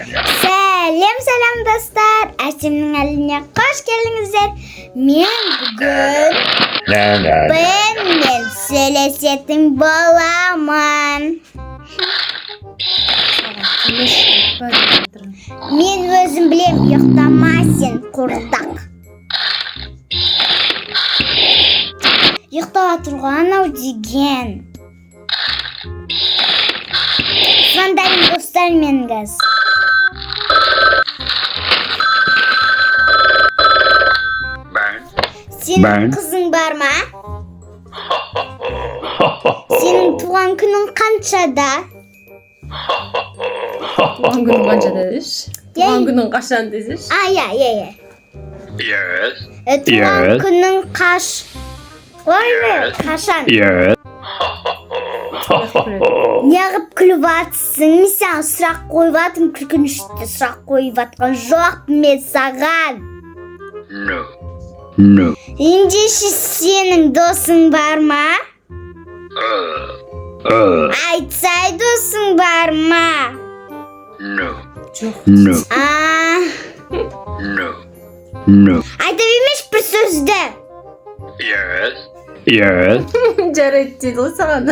Selam dostlar. Erçim'in eline hoş geldinizler. Ben Selesettin Balaman. Men özüm bilem yo'qdamasın qurdak. Yo'qda turgan degan. Sandalim dostlar mengiz. Senin kızın var mı? Senin tuğan günün qanchada? Tuğan günün qanchada deyish? Tuğan günün qachon deyish? Ya. Yes. Tuğan günün qachon? Yes. Neğip külüvatsın? Sen sırak koyuvatın külkünüşte sırak koyuvatkan жоқ men sağan. No. Ендеше senin dosun var mı? Айтсай dosun var mı? No. No. Aytabilmiş bir sözde. Yes. Жарайт дейді ғой саған.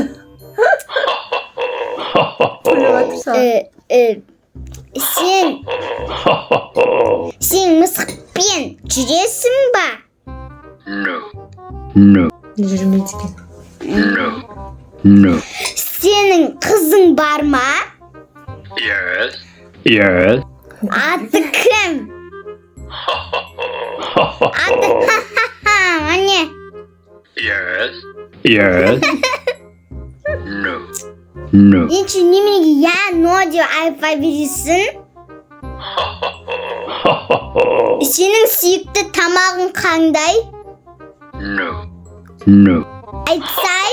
Күліп отырсың. Sen мысықпен жүресің ба? No. Жүрмейді екен. No. Senin kızın var mı? Yes. Adı kim? Adı anne. Yes. No. Niçin yemeği ya no diyor alfabetisin? Senin siyikte tamağın qanday? No. Aytsay?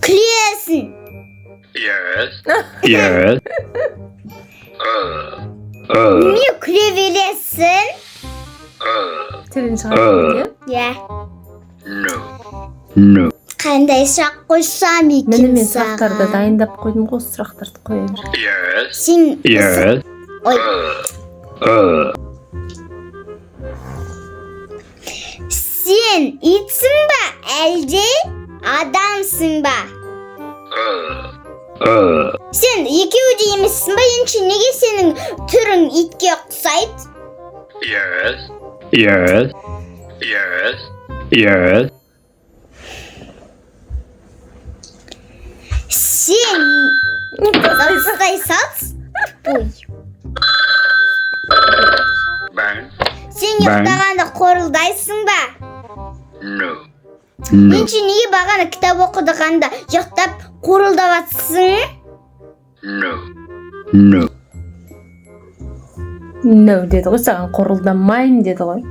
Күлесің. Yes. Niye küle veresin? Тілін шығарып Ya. No. Qanday сұрақ қойсам Міне екен мен сұрақтарды саған? дайындап қойдым ғой, сұрақтарды қоя бер. Сен Yes. Ой, sen itsin ba әлде адамсың ба? Sen екеуі де емессің ба? Ендеше неге senin түрің итке ұқсайды? Yes. Sen Отстай сат? Ой. Sen ұйықтағанда қорылдайсың ба? No. Ендеше неге бағана кітап оқыдығанда ұйықтап қорылдап атсың? No. No деді ғой, саған қорылдамайын деді ғой.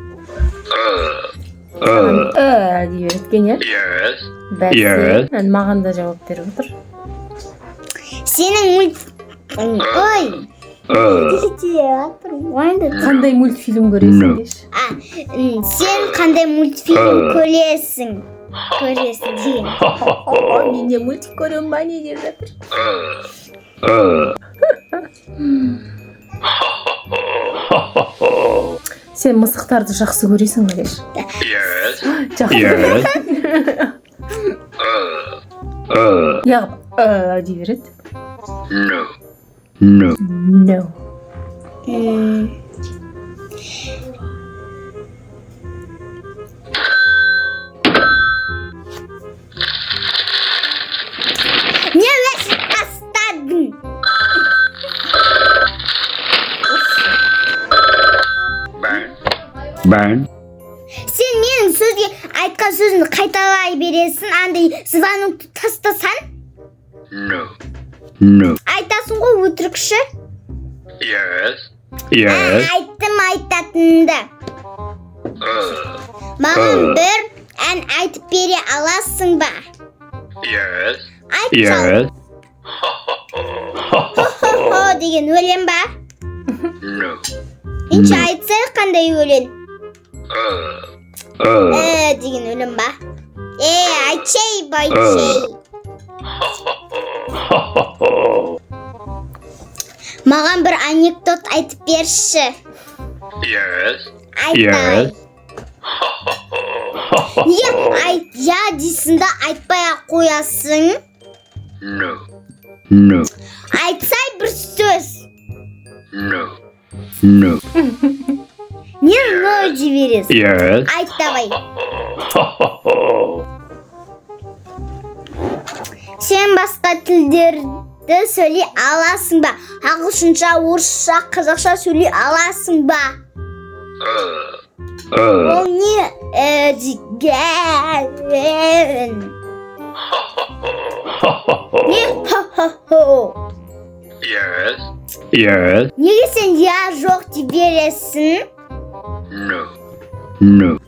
Дей береткен, я? Бәсе, маған да жауап беріп отыр. Senin Ой. Қандай мультфильм көресің деші? Sen қандай мультфильм көресің? Деген. Мен де мультик көремін ба не деп жатыр? Сен мысықтарды жақсы көресің ба деші? Жақсы. Яғып, дей береді. No. No. Ne vesik tastadın? Ben. Sen менің сөзге айтқан сөзіңді қайталай бересің, андай звонокты тастасан? No. Айтасың ғой өтірікші? Yes. Айттым айтатынды. Маған бір ән айтып бере аласың ба? Айт сал. Хо деген өлең ба? Ендеше айтсай қандай өлең? деген өлім ба? Айтшай, байчай. Маған бір анекдот айтып берші. Yes. Айтпай. Неге я дейсің да айтпай-ақ қоясың? No. No. Айтсай бір сөз. No. No. Не но жібересің? Yes. Айт давай. Сен басқа тілдерді сөйлей аласың ба? Ағылшынша, орысша, қазақша сөйлей аласың ба? Ол не деген? Не хо-хо-хо? Yes. Yes. Неге сен я жоқ деп бересің? No. No.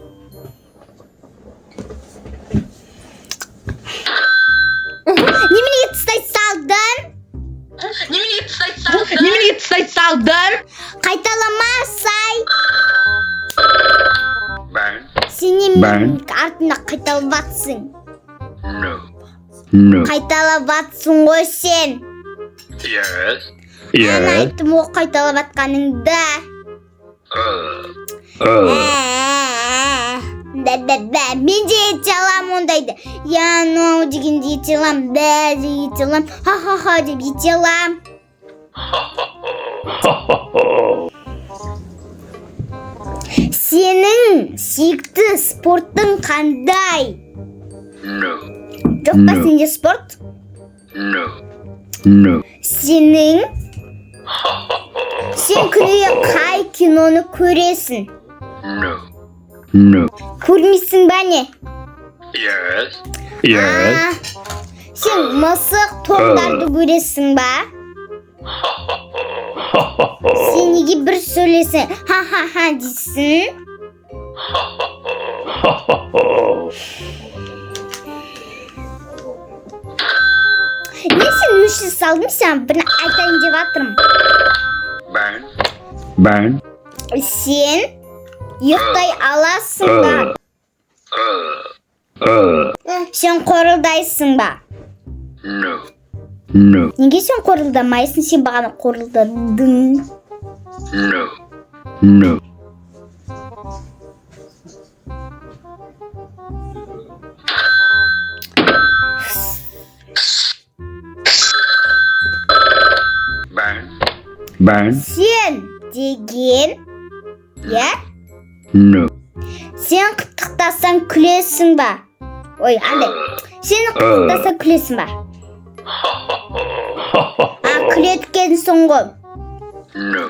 Неменеге тыстай салдың? Неменеге тыстай салдың? Қайталамасай. Ban. Сен неменің артында қайталап атсың? No. No. Қайталап атсың ғой сен. Yes. Мен Yes. айттым ғой қайталап атқаныңды. Мен де ете алам ондайды. Я но дегенде ете алам, бә де ете алам, ха-ха-ха деп ете алам. Сенің сүйікті спорттың қандай? No. Жоқ па сенде спорт? No. No. Сен күніге қай киноны көресің? No. No. Көрмейсің ба не? Yes. Yes. Сен мысық тоқтарды көресің ба? Сен неге бір сөйлесің? Ха-ха-ха дейсің? Не сен өші салдың, сен бірін айтайын деп атырмын. Ban. Ban. Сен ұйықтай аласың ба? Сен қорылдайсың ба? No. No. Неге сен қорылдамайсың? Сен бағана қорылдадың. No. No. Ban. Ban. Сен деген, я? No. Сен қытықтасаң күлесің ба? Ой, андай. Сен қытықтасаң күлесің ба? Күлеткенсің ғой. No.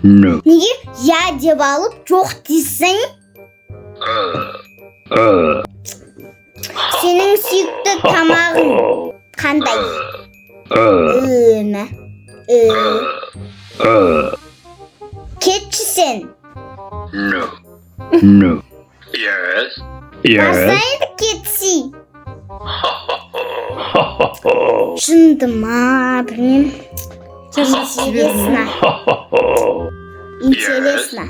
No. Неге я деп алып жоқ дейсің? Сенің сүйікті тамағың қандай? Ма? Кетші сен. No. No. Yes. Yes. Барсайын кетсей. Шынды ма, білмем. Интересно. Интересно.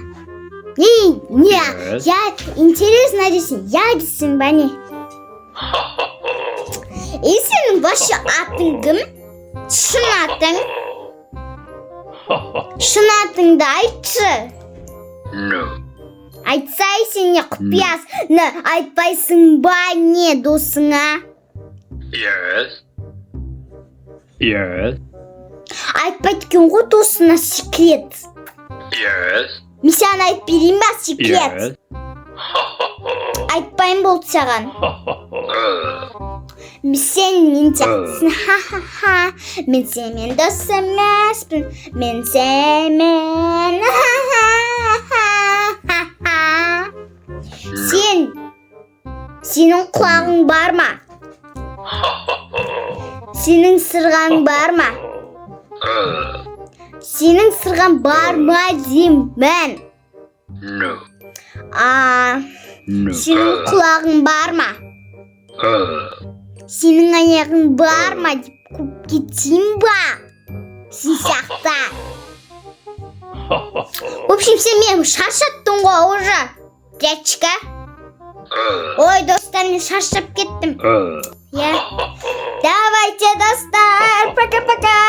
Не, я интересно дейсің, я дейсің ба не? Сенің башы атың кім? Шын атың? Шын атыңды айтшы. No. Айтсай сен не құпиясыны айтпайсың ба не досыңа? Yes. Yes. Айтпайды екен ғой досына секрет. Yes. Мен саған айтып берейін ба секрет? Yes. Айтпайын болды саған. Сен мен сияқтысың, ха-ха-ха. Мен сенімен дос емеспін. Мен сенімен ха-ха-ха. Сенің құлағың бар ма? Сенің сырғаң бар ма? Сенің сырғаң бар ма деймін? No. No. Сенің құлағың бар ма? Сенің аяғың бар ма деп қуып кетейін ба? Сен сияқты. В общем, сен мен шаршаттың ғой уже. Дядечка. Ой, достар, мен шаршап кеттім. Я. Давайте, достар, пока-пока.